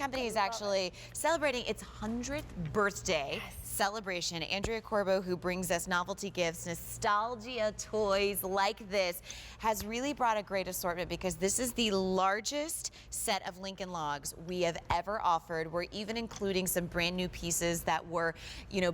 company is actually celebrating its 100th birthday celebration. Andrea Corbo, who brings us novelty gifts, nostalgia toys like this, has really brought a great assortment because this is the largest set of Lincoln Logs we have ever offered. We're even including some brand new pieces that were,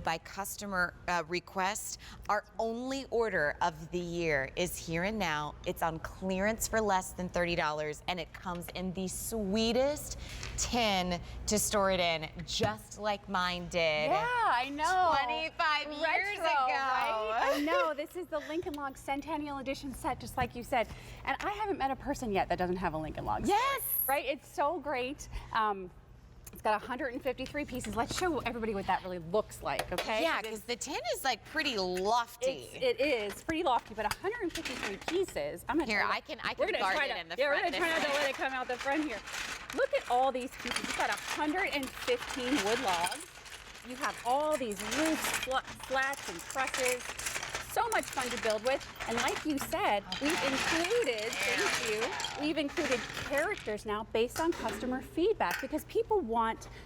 by customer request. Our only order of the year is here and now. It's on clearance for less than $30, and it comes in the sweetest tin to store it in, just like mine did. Yeah, I know. 25 years Retro, ago. Right? I know. This is the Lincoln Log Centennial Edition set, just like you said. And I haven't met a person yet that doesn't have a Lincoln Log. Yes. Right? It's so great. It's got 153 pieces. Let's show everybody what that really looks like, okay? Yeah, because the tin is like pretty lofty. It is pretty lofty, but 153 pieces. I'm gonna here. I can guard it in the front. Yeah, we're gonna try not to let it come out the front here. Look at all these pieces. You've got 115 wood logs. You have all these roofs, slats, and trusses. So much fun to build with, and like you said, we've included characters now based on customer feedback, because people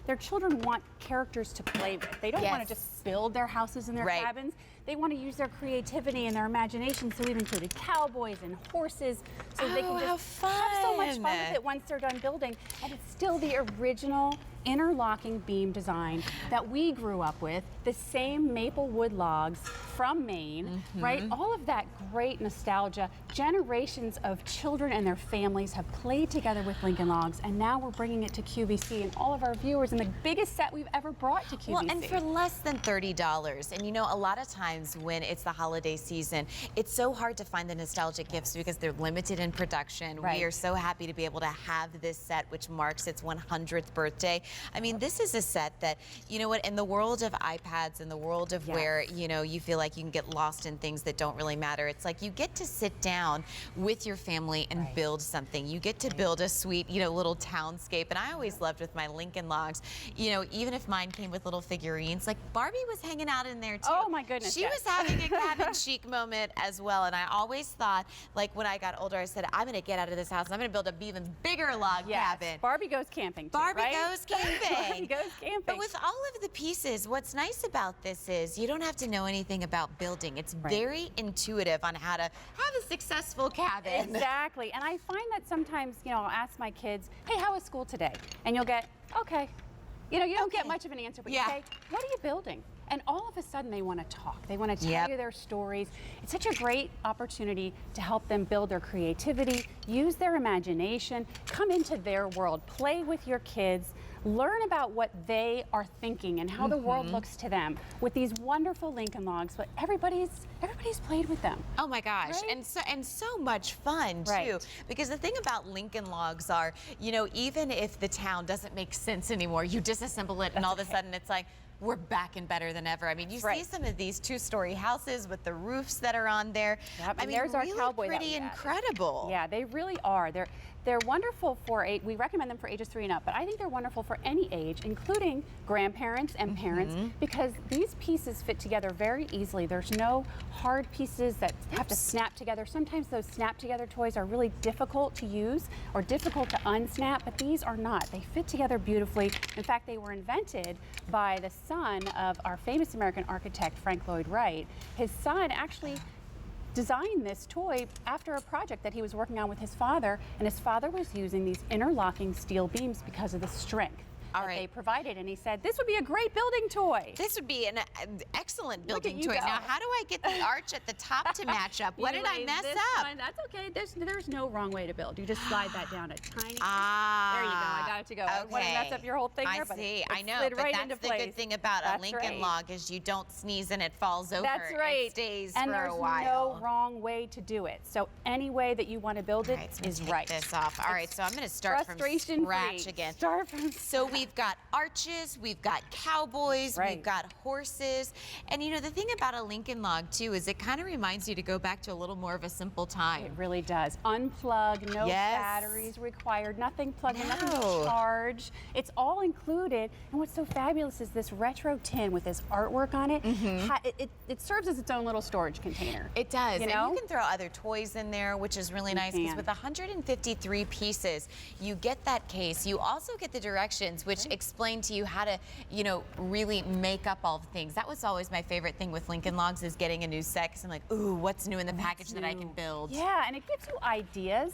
their children want characters to play with. They don't want to just build their houses and their cabins. They want to use their creativity and their imagination, so we've included cowboys and horses, so they can just have so much fun with it once they're done building. And it's still the original interlocking beam design that we grew up with, the same maple wood logs from Maine, right? All of that great nostalgia. Generations of children and their families have played together with Lincoln Logs, and now we're bringing it to QVC and all of our viewers in the biggest set we've ever brought to QVC. Well, and for less than $30. And a lot of times when it's the holiday season, it's so hard to find the nostalgic gifts because they're limited in production. We are so happy to be able to have this set, which marks its 100th birthday. I mean, this is a set that, in the world of iPads, in the world of where, you feel like you can get lost in things that don't really matter, it's like you get to sit down with your family and build something. You get to build a sweet, little townscape. And I always loved with my Lincoln Logs, even if mine came with little figurines, like Barbie was hanging out in there too. Oh my goodness, She was having a cabin chic moment as well. And I always thought, like when I got older, I said, I'm gonna get out of this house and I'm gonna build an even bigger log cabin. Barbie goes camping too, Barbie goes camping. Barbie goes camping. But with all of the pieces, what's nice about this is you don't have to know anything about building. It's very intuitive on how to have a successful cabin. Exactly. And I find that sometimes, I'll ask my kids, hey, how was school today? And you'll get, okay. You don't get much of an answer, but you say, what are you building? And all of a sudden they want to talk. They want to tell you their stories. It's such a great opportunity to help them build their creativity, use their imagination, come into their world, play with your kids, learn about what they are thinking and how the world looks to them with these wonderful Lincoln Logs. But everybody's played with them. Oh my gosh, and so much fun too. Because the thing about Lincoln Logs are, even if the town doesn't make sense anymore, you disassemble it and all of a sudden it's like, we're back and better than ever. I mean, you see some of these two-story houses with the roofs that are on there. I mean, there's really our cowboy pretty incredible. Yeah, they really are. They're wonderful for we recommend them for ages 3 and up, but I think they're wonderful for any age, including grandparents and parents, because these pieces fit together very easily. There's no hard pieces that have to snap together. Sometimes those snap together toys are really difficult to use or difficult to unsnap, but these are not. They fit together beautifully. In fact, they were invented by the son of our famous American architect, Frank Lloyd Wright. His son actually designed this toy after a project that he was working on with his father, and his father was using these interlocking steel beams because of the strength that they provided, and he said this would be a great building toy. This would be an excellent building toy. Now, how do I get the arch at the top to match up? What did I mess up? That's okay. There's no wrong way to build. You just slide that down a tiny. There you go. I got it to go. I don't want to mess up your whole thing here, but I know, but that's the good thing about a Lincoln Log is you don't sneeze and it falls over. That's right. It stays and for a while. And there's no wrong way to do it. So any way that you want to build it is right. This off. All right, so I'm going to start from scratch again. So we've got arches, we've got cowboys, we've got horses. And the thing about a Lincoln Log too is it kind of reminds you to go back to a little more of a simple time. It really does. Unplug, no batteries required, nothing plugged in, nothing to charge. It's all included. And what's so fabulous is this retro tin with this artwork on it. It serves as its own little storage container. It does. And you can throw other toys in there, which is really nice because with 153 pieces, you get that case. You also get the directions, which which explain to you how to, you know, really make up all the things. That was always my favorite thing with Lincoln Logs, is getting a new set, 'cause I'm like, ooh, what's new in the package that I can build? Yeah, and it gives you ideas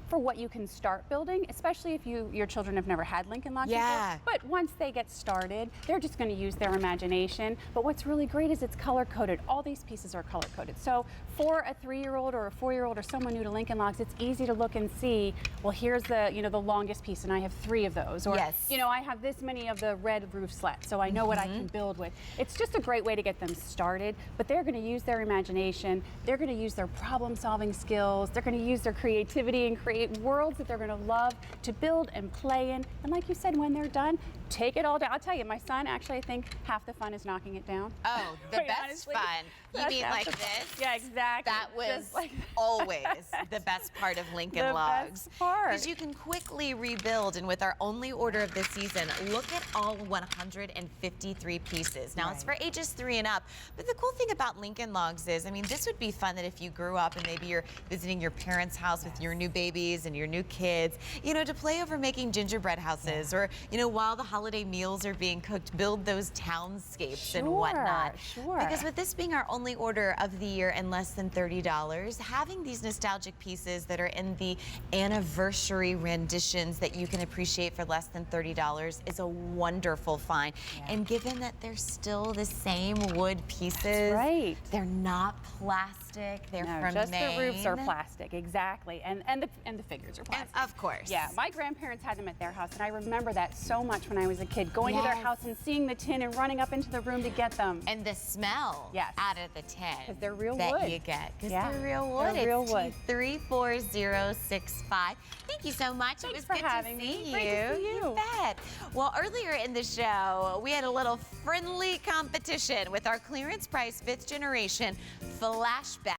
for what you can start building, especially if your children have never had Lincoln Logs Yeah. before. But once they get started, they're just going to use their imagination. But what's really great is it's color coded. All these pieces are color coded. So for a 3-year-old or a 4-year-old or someone new to Lincoln Logs, it's easy to look and see, well, here's the, you know, the longest piece, and I have 3 of those. Or, yes. you know, I have this many of the red roof slats, so I know what I can build with. It's just a great way to get them started, but they're going to use their imagination. They're going to use their problem-solving skills. They're going to use their creativity and create worlds that they're going to love to build and play in. And like you said, when they're done, take it all down. I'll tell you, my son, actually, I think half the fun is knocking it down. Oh, the Quite best honestly, fun. You that's mean half like the fun. this? Yeah, exactly. That was Just like always the best part of Lincoln the Logs. best part. Because you can quickly rebuild, and with our only order of this season, look at all 153 pieces. Now, it's for ages 3 and up, but the cool thing about Lincoln Logs is, I mean, this would be fun that if you grew up and maybe you're visiting your parents' house with your new babies and your new kids, you know, to play over making gingerbread houses, or, you know, while the holiday meals are being cooked, build those townscapes and whatnot. Sure. Because with this being our only order of the year and less than $30, having these nostalgic pieces that are in the anniversary renditions that you can appreciate for less than $30 is a wonderful find. Yeah. And given that they're still the same wood pieces, That's right. they're not plastic, they're No, from just Maine. the roofs are plastic, exactly, and the figures are plastic. Of course. Yeah, my grandparents had them at their house, and I remember that so much when I was a kid, going to their Yes. house and seeing the tin and running up into the room to get them. And the smell Yes. out of the tin 'Cause they're real that wood. you get. Because Yeah, they're real wood. they're real It's wood. T34065. Thank you so much. Thanks it was for good having to me. see you. Great to see you. Bet. Well, earlier in the show, we had a little friendly competition with our clearance price 5th generation flashback.